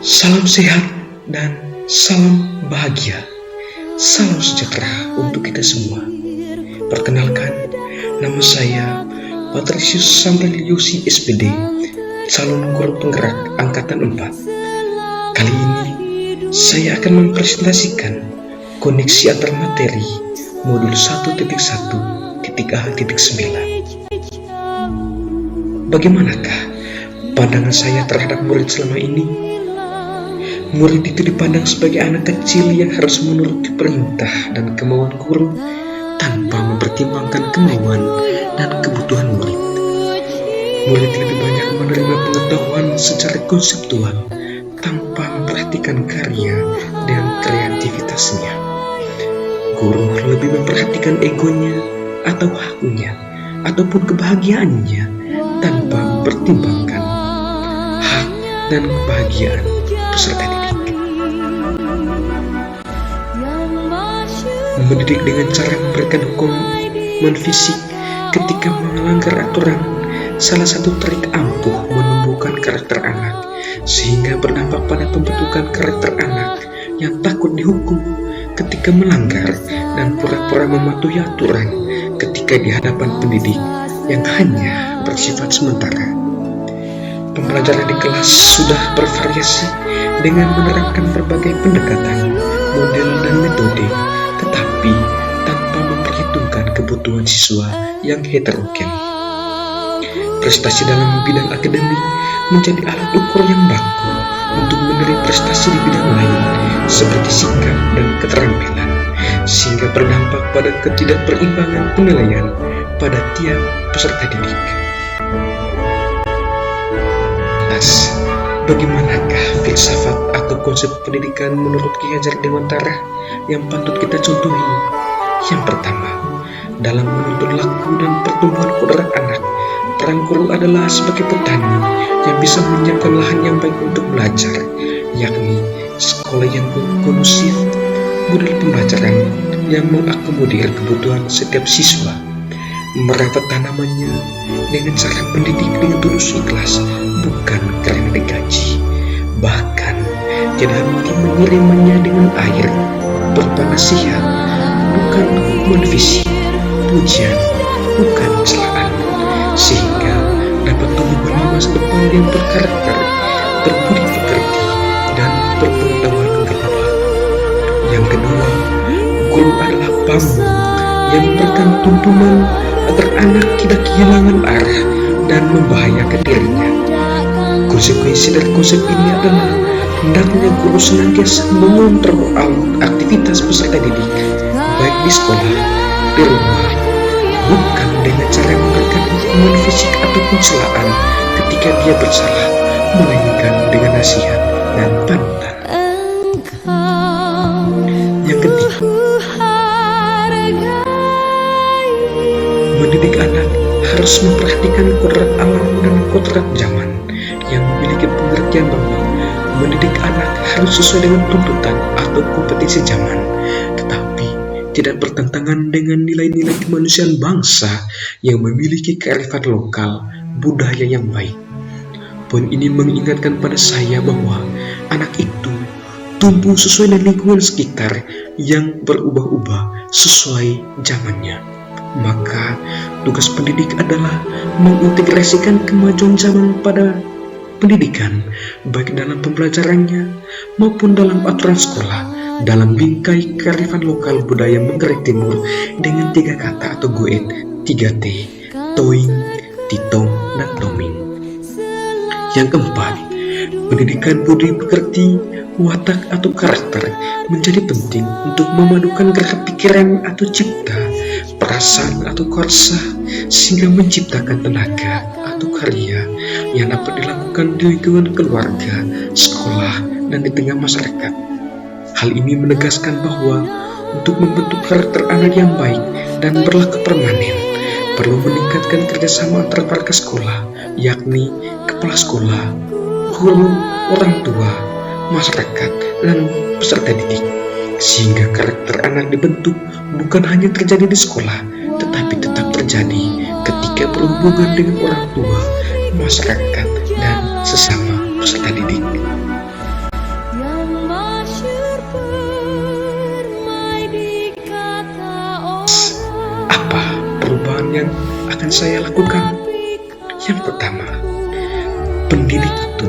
Salam sehat dan salam bahagia. Salam sejahtera untuk kita semua. Perkenalkan, nama saya Patricius Samuel Yosi SPD, calon guru penggerak Angkatan 4. Kali ini saya akan mempresentasikan koneksi antar materi modul 1.1.A.9. Bagaimanakah pandangan saya terhadap murid selama ini? Murid itu dipandang sebagai anak kecil yang harus menuruti perintah dan kemauan guru tanpa mempertimbangkan kemauan dan kebutuhan murid. Murid lebih banyak menerima pengetahuan secara konseptual tanpa memperhatikan karya dan kreativitasnya. Guru lebih memperhatikan egonya atau haknya ataupun kebahagiaannya tanpa mempertimbangkan hak dan kebahagiaan peserta didik. Mendidik dengan cara memberikan hukuman fisik ketika melanggar aturan salah satu trik ampuh menumbuhkan karakter anak, sehingga berdampak pada pembentukan karakter anak yang takut dihukum ketika melanggar dan pura-pura mematuhi aturan ketika di hadapan pendidik yang hanya bersifat sementara. Pembelajaran di kelas sudah bervariasi dengan menerapkan berbagai pendekatan, model, dan metode, tetapi tanpa memperhitungkan kebutuhan siswa yang heterogen. Prestasi dalam bidang akademik menjadi alat ukur yang baku untuk menilai prestasi di bidang lain seperti sikap dan keterampilan, sehingga berdampak pada ketidakberimbangan penilaian pada tiap peserta didik. Bagaimanakah filsafat atau konsep pendidikan menurut Ki Hajar Dewantara yang patut kita contohi? Yang pertama, dalam menuntun laku dan pertumbuhan kodrat anak, peran guru adalah sebagai petani yang bisa menyiapkan lahan yang baik untuk belajar, yakni sekolah yang kondusif, model pembelajaran yang mengakomodir kebutuhan setiap siswa, merawat tanamannya dengan cara mendidik dengan tulus ikhlas, bukan karena digaji. Bahkan tidak henti menyiramannya dengan air berupa nasihat, bukan hukuman fisik, pujian, bukan celaan, sehingga dapat tumbuh masa depan yang berkarakter, berbudi pekerti, dan berpengetahuan berubah. Yang kedua, guru adalah pamong yang memberikan tuntunan agar anak tidak kehilangan arah dan membahayakan dirinya. Konsekuensi dari konsep ini adalah hendaknya guru senantiasa mengontrol aktivitas peserta didik, baik di sekolah, di rumah, bukan dengan cara memberikan hukuman fisik ataupun celaan ketika dia bersalah, melainkan dengan nasihat dan panutan. Yang ketiga, mendidik anak harus memperhatikan kodrat alam dan kodrat zaman yang memiliki pengertian bahwa mendidik anak harus sesuai dengan tuntutan atau kompetensi zaman, tetapi tidak bertentangan dengan nilai-nilai kemanusiaan bangsa yang memiliki kearifan lokal, budaya yang baik. Poin ini mengingatkan pada saya bahwa anak itu tumbuh sesuai dengan lingkungan sekitar yang berubah-ubah sesuai zamannya. Maka tugas pendidik adalah mengintegrasikan kemajuan zaman pada pendidikan, baik dalam pembelajarannya maupun dalam aturan sekolah, dalam bingkai kearifan lokal budaya Manggarai Timur dengan 3 kata atau goet, 3T, toing, titong, dan toming. Yang keempat, pendidikan budi pekerti, watak atau karakter menjadi penting untuk memadukan gerak pikiran atau cipta, perasaan atau korsa, sehingga menciptakan tenaga atau karya yang dapat dilakukan di lingkungan keluarga, sekolah, dan di tengah masyarakat. Hal ini menegaskan bahwa untuk membentuk karakter anak yang baik dan berlaku permanen, perlu meningkatkan kerjasama antar warga sekolah, yakni kepala sekolah, guru, orang tua, masyarakat, dan peserta didik, sehingga karakter anak dibentuk bukan hanya terjadi di sekolah, tetapi tetap terjadi ketika berhubungan dengan orang tua, masyarakat, dan sesama peserta didik. yang akan saya lakukan. Yang pertama, pendidik itu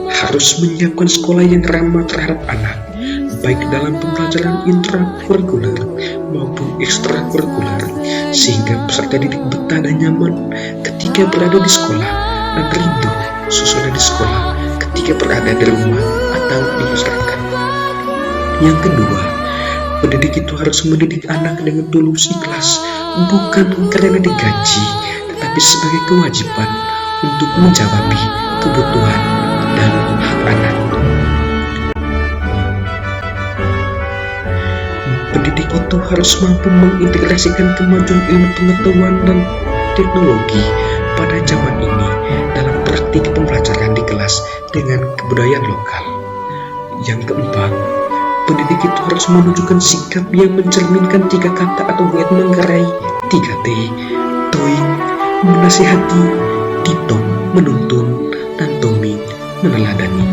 harus menyiapkan sekolah yang ramah terhadap anak, baik dalam pembelajaran intrakurikuler maupun ekstrakurikuler, sehingga peserta didik betah dan nyaman ketika berada di sekolah dan rindu suasana di sekolah ketika berada di rumah atau di masyarakat. Yang kedua, pendidik itu harus mendidik anak dengan tulus ikhlas, bukan karena digaji, tetapi sebagai kewajiban untuk menjawabi kebutuhan dan hak anak. Pendidik itu harus mampu mengintegrasikan kemajuan ilmu pengetahuan dan teknologi pada zaman ini dalam praktik pembelajaran di kelas dengan kebudayaan lokal. Yang keempat, pendidik itu harus menunjukkan sikap yang mencerminkan 3 kata atau guide menggerai 3T, towing, menasihati, ditong, menuntun, dan toming, meneladani.